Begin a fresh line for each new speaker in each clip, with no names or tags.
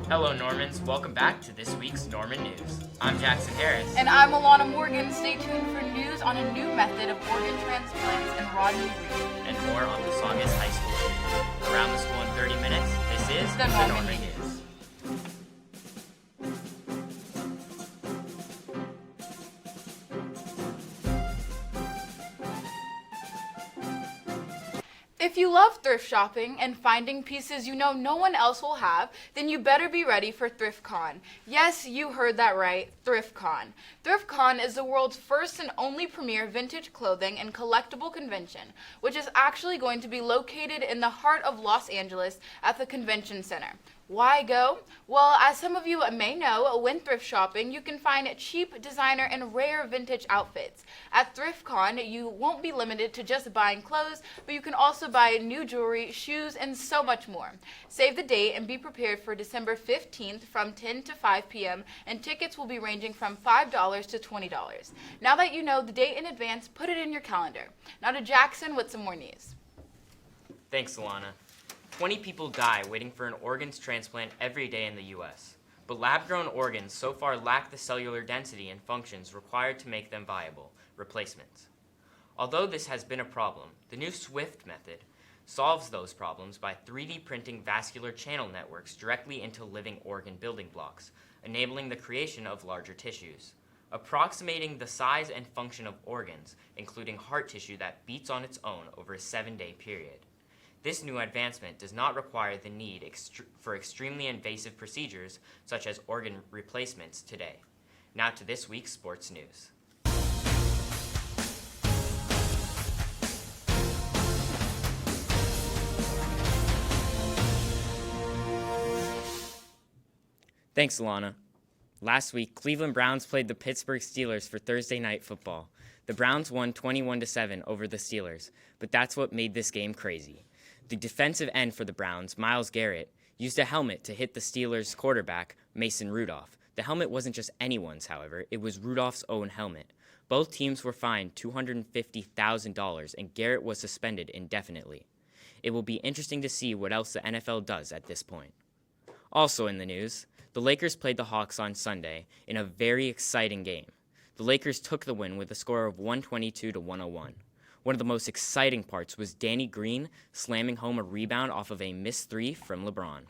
Hello Normans, welcome back to this week's Norman News. I'm Jackson Harris.
And I'm Alana Morgan. Stay tuned for news on a new method of organ transplants and Rodney Reed.
And more on the Saugus High School shooting. Around the school in 30 minutes, this is
The Norman News. If you love thrift shopping and finding pieces you know no one else will have, then you better be ready for ThriftCon. Yes, you heard that right, ThriftCon. ThriftCon is the world's first and only premier vintage clothing and collectible convention, which is actually going to be located in the heart of Los Angeles at the Convention Center. Why go? Well, as some of you may know, when thrift shopping, you can find cheap, designer, and rare vintage outfits. At ThriftCon, you won't be limited to just buying clothes, but you can also buy new jewelry, shoes, and so much more. Save the date and be prepared for December 15th from 10 to 5 p.m., and tickets will be ranging from $5 to $20. Now that you know the date in advance, put it in your calendar. Now to Jackson with some more news.
Thanks, Alana. 20 people die waiting for an organs transplant every day in the U.S., but lab-grown organs so far lack the cellular density and functions required to make them viable replacements. Although this has been a problem, the new SWIFT method solves those problems by 3D printing vascular channel networks directly into living organ building blocks, enabling the creation of larger tissues, approximating the size and function of organs, including heart tissue that beats on its own over a 7-day period. This new advancement does not require the need for extremely invasive procedures such as organ replacements today. Now to this week's sports news. Thanks, Alana. Last week, Cleveland Browns played the Pittsburgh Steelers for Thursday Night Football. The Browns won 21-7 over the Steelers, but that's what made this game crazy. The defensive end for the Browns, Myles Garrett, used a helmet to hit the Steelers' quarterback, Mason Rudolph. The helmet wasn't just anyone's, however. It was Rudolph's own helmet. Both teams were fined $250,000, and Garrett was suspended indefinitely. It will be interesting to see what else the NFL does at this point. Also in the news, the Lakers played the Hawks on Sunday in a very exciting game. The Lakers took the win with a score of 122-101. One of the most exciting parts was Danny Green slamming home a rebound off of a missed three from LeBron.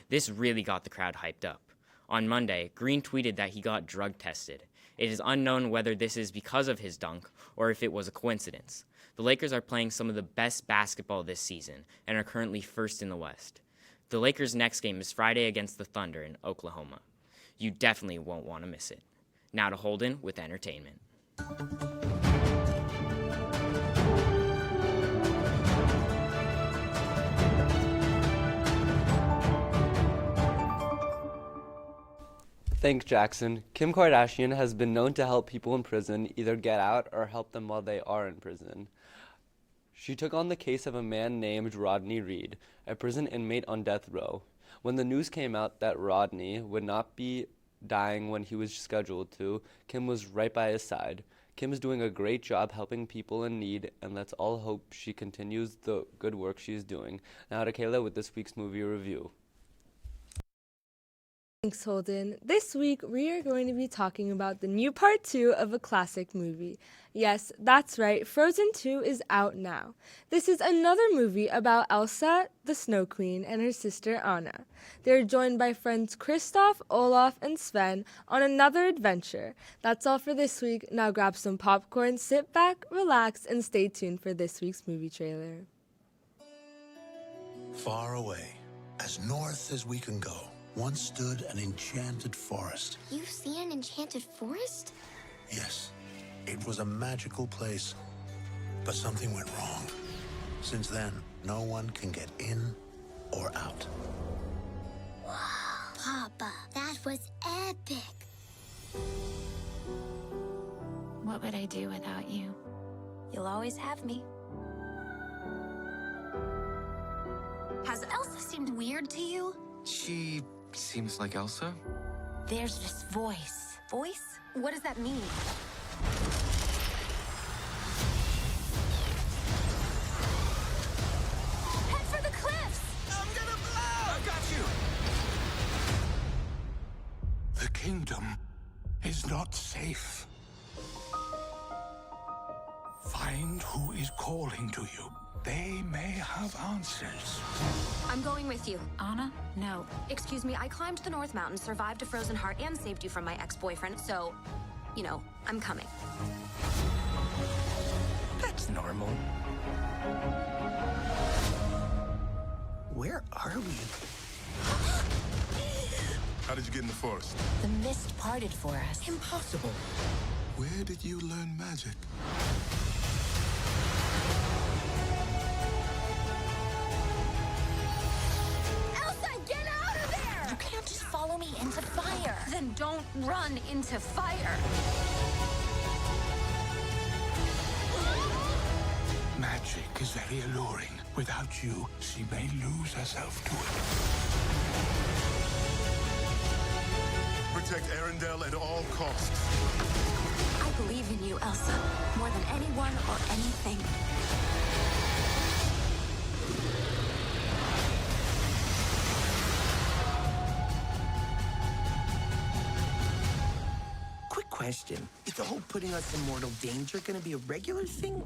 This really got the crowd hyped up. On Monday, Green tweeted that he got drug tested. It is unknown whether this is because of his dunk or if it was a coincidence. The Lakers are playing some of the best basketball this season and are currently first in the West. The Lakers' next game is Friday against the Thunder in Oklahoma. You definitely won't want to miss it. Now to Holden with entertainment.
Thanks, Jackson. Kim Kardashian has been known to help people in prison either get out or help them while they are in prison. She took on the case of a man named Rodney Reed, a prison inmate on death row. When the news came out that Rodney would not be dying when he was scheduled to, Kim was right by his side. Kim is doing a great job helping people in need, and let's all hope she continues the good work she's doing. Now to Kayla with this week's movie review.
Thanks, Holden. This week, we are going to be talking about the new part 2 of a classic movie. Yes, that's right, Frozen 2 is out now. This is another movie about Elsa, the Snow Queen, and her sister Anna. They're joined by friends Kristoff, Olaf, and Sven on another adventure. That's all for this week. Now grab some popcorn, sit back, relax, and stay tuned for this week's movie trailer.
Far away, as north as we can go, once stood an enchanted forest.
You've seen an enchanted forest?
Yes, it was a magical place, but something went wrong. Since then, no one can get in or out.
Wow. Papa, that was epic.
What would I do without you?
You'll always have me.
Has Elsa seemed weird to you?
She seems like Elsa.
There's this voice. Voice? What does that mean? Head for the cliffs!
I'm gonna blow! I got you!
kingdom is not safe. Find who is calling to you. They may have answers.
I'm going with you. Anna? No. Excuse me, I climbed the North Mountain, survived a frozen heart, and saved you from my ex-boyfriend, so, you know, I'm coming.
That's normal. Where are we?
How did you get in the forest?
The mist parted for us.
Impossible.
Where did you learn magic?
Elsa, get out of there! You can't just follow me into fire. Then don't run into fire.
Magic is very alluring. Without you, she may lose herself to it. Protect Arendelle at all costs.
I believe in you, Elsa, more than anyone or anything.
Quick question. Is the whole putting us in mortal danger gonna be a regular thing?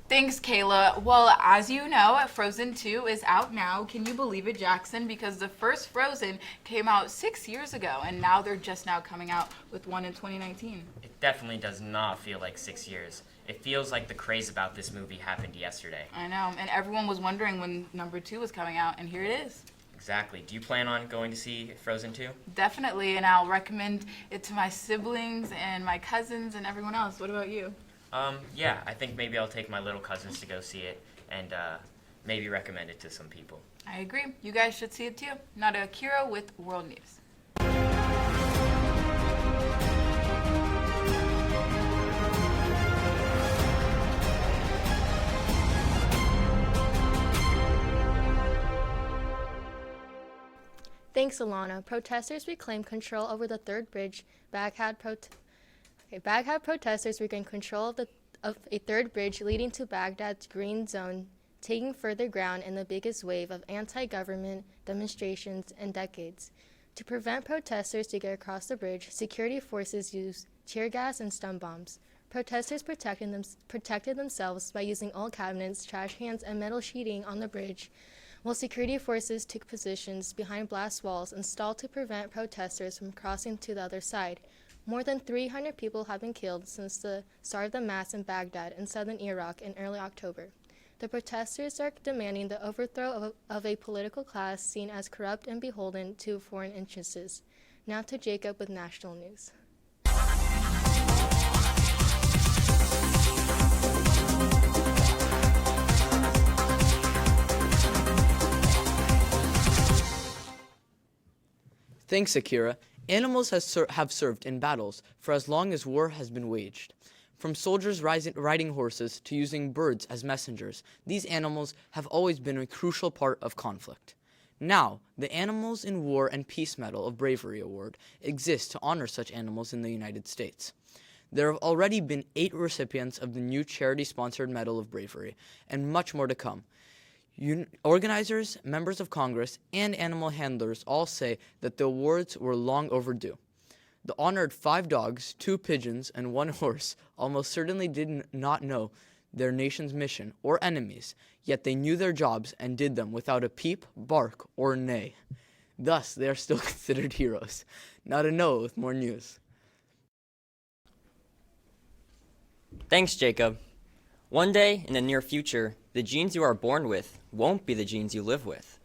Thanks, Kayla. Well, as you know, Frozen 2 is out now. Can you believe it, Jackson? Because the first Frozen came out 6 years ago, and now they're just now coming out with one in 2019.
It definitely does not feel like 6 years. It feels like the craze about this movie happened yesterday.
I know, and everyone was wondering when number 2 was coming out, and here it is.
Exactly. Do you plan on going to see Frozen 2?
Definitely, and I'll recommend it to my siblings and my cousins and everyone else. What about you?
Yeah, I think maybe I'll take my little cousins to go see it and maybe recommend it to some people.
I agree. You guys should see it too. Nada Akira with World News.
Thanks, Alana. Protesters reclaimed control over the third bridge. Baghdad protesters regained control of a third bridge leading to Baghdad's Green Zone, taking further ground in the biggest wave of anti-government demonstrations in decades. To prevent protesters to get across the bridge, security forces used tear gas and stun bombs. Protesters protected themselves by using old cabinets, trash cans, and metal sheeting on the bridge, while security forces took positions behind blast walls installed to prevent protesters from crossing to the other side. More than 300 people have been killed since the start of the mass in Baghdad in southern Iraq in early October. The protesters are demanding the overthrow of a political class seen as corrupt and beholden to foreign interests. Now to Jacob with national news.
Thanks, Akira. Animals have served in battles for as long as war has been waged. From soldiers riding horses to using birds as messengers, these animals have always been a crucial part of conflict. Now, the Animals in War and Peace Medal of Bravery Award exists to honor such animals in the United States. There have already been 8 recipients of the new charity-sponsored Medal of Bravery, and much more to come. Organizers, members of Congress, and animal handlers all say that the awards were long overdue. The honored 5 dogs, 2 pigeons, and 1 horse almost certainly did not know their nation's mission or enemies, yet they knew their jobs and did them without a peep, bark, or neigh. Thus, they are still considered heroes. Now to Noah with more news.
Thanks, Jacob. One day in the near future, the genes you are born with won't be the genes you live with.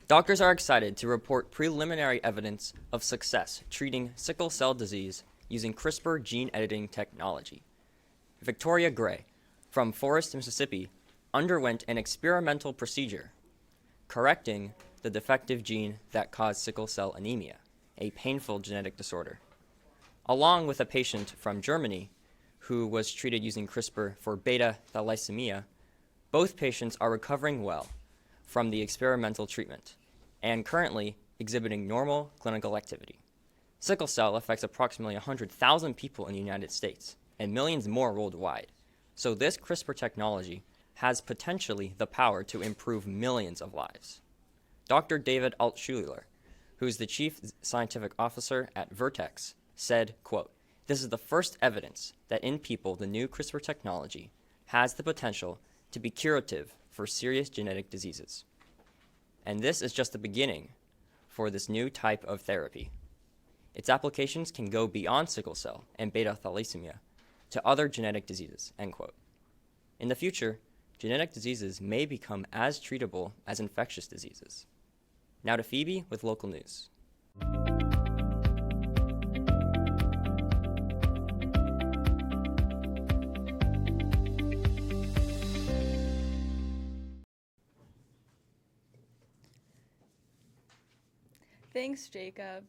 Doctors are excited to report preliminary evidence of success treating sickle cell disease using CRISPR gene editing technology. Victoria Gray, from Forest, Mississippi, underwent an experimental procedure, correcting the defective gene that caused sickle cell anemia, a painful genetic disorder. Along with a patient from Germany who was treated using CRISPR for beta thalassemia, both patients are recovering well from the experimental treatment and currently exhibiting normal clinical activity. Sickle cell affects approximately 100,000 people in the United States and millions more worldwide. So this CRISPR technology has potentially the power to improve millions of lives. Dr. David Altschuler, who is the chief scientific officer at Vertex, said, quote, "This is the first evidence that in people the new CRISPR technology has the potential to be curative for serious genetic diseases. And this is just the beginning for this new type of therapy. Its applications can go beyond sickle cell and beta thalassemia to other genetic diseases," end quote. In the future, genetic diseases may become as treatable as infectious diseases. Now to Phoebe with local news.
Thanks, Jacob.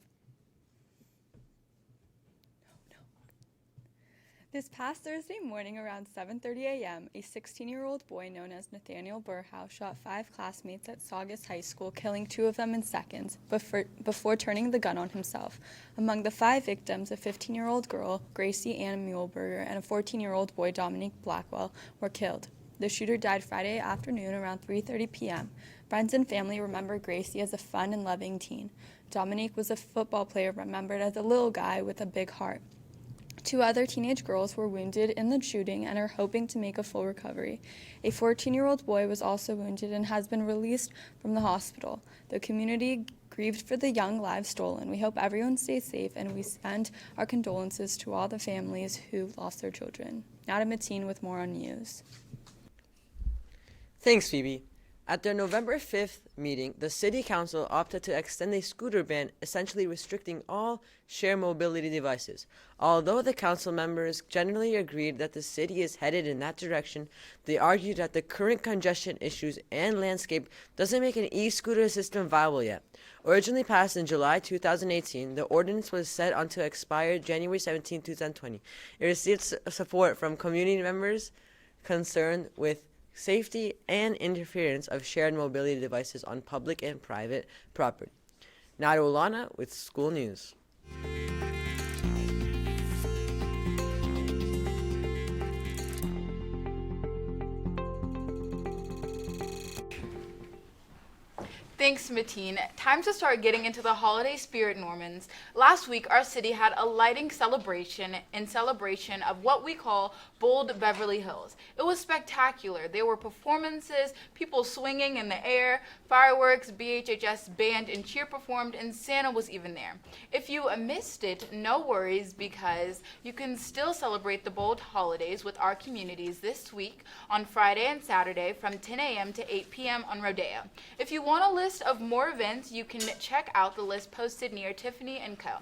This past Thursday morning around 7:30 a.m., a 16-year-old boy known as Nathaniel Burhouse shot 5 classmates at Saugus High School, killing 2 of them in seconds before turning the gun on himself. Among the 5 victims, a 15-year-old girl, Gracie Ann Muehlberger, and a 14-year-old boy, Dominique Blackwell, were killed. The shooter died Friday afternoon around 3:30 p.m. Friends and family remember Gracie as a fun and loving teen. Dominique was a football player remembered as a little guy with a big heart. 2 other teenage girls were wounded in the shooting and are hoping to make a full recovery. A 14-year-old boy was also wounded and has been released from the hospital. The community grieved for the young lives stolen. We hope everyone stays safe, and we send our condolences to all the families who lost their children. Now to Mateen with more on news.
Thanks, Phoebe. At their November 5th meeting, the City Council opted to extend a scooter ban, essentially restricting all shared mobility devices. Although the council members generally agreed that the city is headed in that direction, they argued that the current congestion issues and landscape doesn't make an e-scooter system viable yet. Originally passed in July 2018, the ordinance was set on to expire January 17, 2020. It received support from community members concerned with safety and interference of shared mobility devices on public and private property. Now to Alana with school news.
Thanks, Mateen. Time to start getting into the holiday spirit, Normans. Last week, our city had a lighting celebration in celebration of what we call Bold Beverly Hills. It was spectacular. There were performances, people swinging in the air, fireworks, BHHS band and cheer performed, and Santa was even there. If you missed it, no worries, because you can still celebrate the Bold holidays with our communities this week on Friday and Saturday from 10 a.m. to 8 p.m. on Rodeo. If you want a list of more events, you can check out the list posted near Tiffany & Co.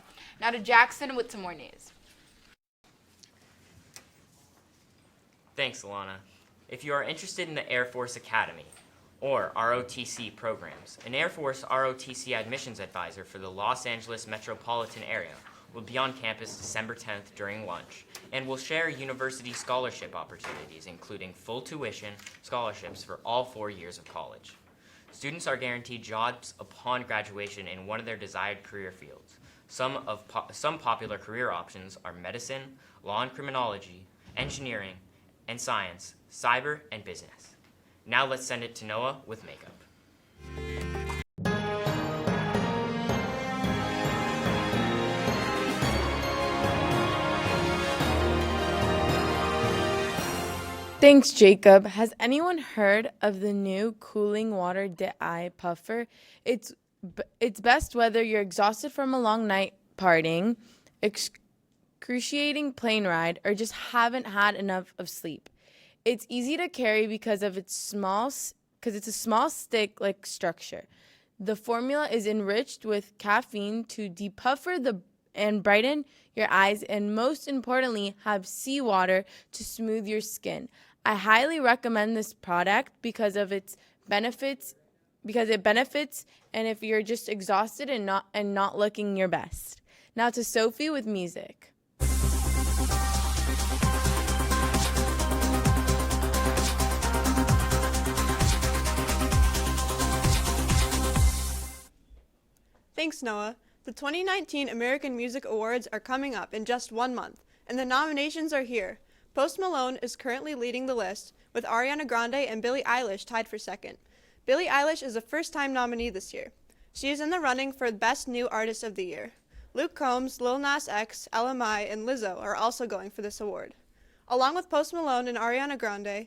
Now to Jackson with some more news.
Thanks, Alana. If you are interested in the Air Force Academy or ROTC programs, an Air Force ROTC admissions advisor for the Los Angeles metropolitan area will be on campus December 10th during lunch and will share university scholarship opportunities, including full tuition scholarships for all 4 years of college. Students are guaranteed jobs upon graduation in one of their desired career fields. Some popular career options are medicine, law and criminology, engineering and science, cyber, and business. Now let's send it to Noah with makeup.
Thanks, Jacob. Has anyone heard of the new cooling water eye puffer? It's best whether you're exhausted from a long night partying, excruciating plane ride, or just haven't had enough of sleep. It's easy to carry because it's a small stick-like structure. The formula is enriched with caffeine to depuffer and brighten your eyes, and most importantly, have seawater to smooth your skin. I highly recommend this product because it benefits, and if you're just exhausted and not looking your best. Now to Sophie with music.
Thanks, Noah. The 2019 American Music Awards are coming up in just 1 month, and the nominations are here. Post Malone is currently leading the list with Ariana Grande and Billie Eilish tied for second. Billie Eilish is a first-time nominee this year. She is in the running for Best New Artist of the Year. Luke Combs, Lil Nas X, LMI, and Lizzo are also going for this award. Along with Post Malone and Ariana Grande,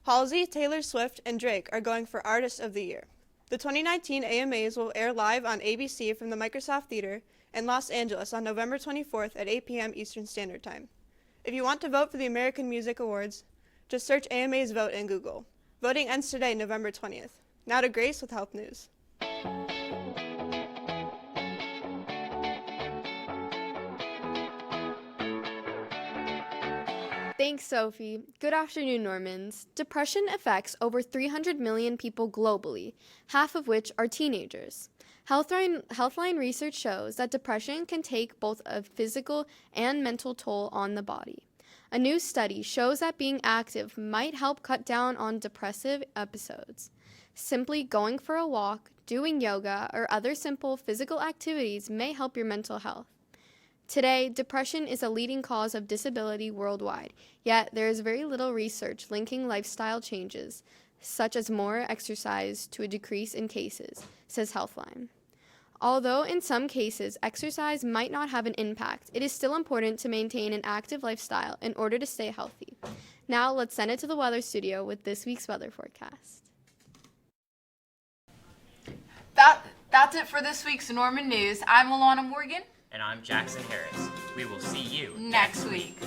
Halsey, Taylor Swift, and Drake are going for Artist of the Year. The 2019 AMAs will air live on ABC from the Microsoft Theater in Los Angeles on November 24th at 8 p.m. Eastern Standard Time. If you want to vote for the American Music Awards, just search AMA's Vote in Google. Voting ends today, November 20th. Now to Grace with Health News.
Thanks, Sophie. Good afternoon, Normans. Depression affects over 300 million people globally, half of which are teenagers. Healthline research shows that depression can take both a physical and mental toll on the body. A new study shows that being active might help cut down on depressive episodes. Simply going for a walk, doing yoga, or other simple physical activities may help your mental health. Today, depression is a leading cause of disability worldwide, yet there is very little research linking lifestyle changes, such as more exercise, to a decrease in cases, says Healthline. Although in some cases exercise might not have an impact, it is still important to maintain an active lifestyle in order to stay healthy. Now let's send it to the weather studio with this week's weather forecast.
That's it for this week's Norman News. I'm Alana Morgan.
And I'm Jackson Harris. We will see you
next week.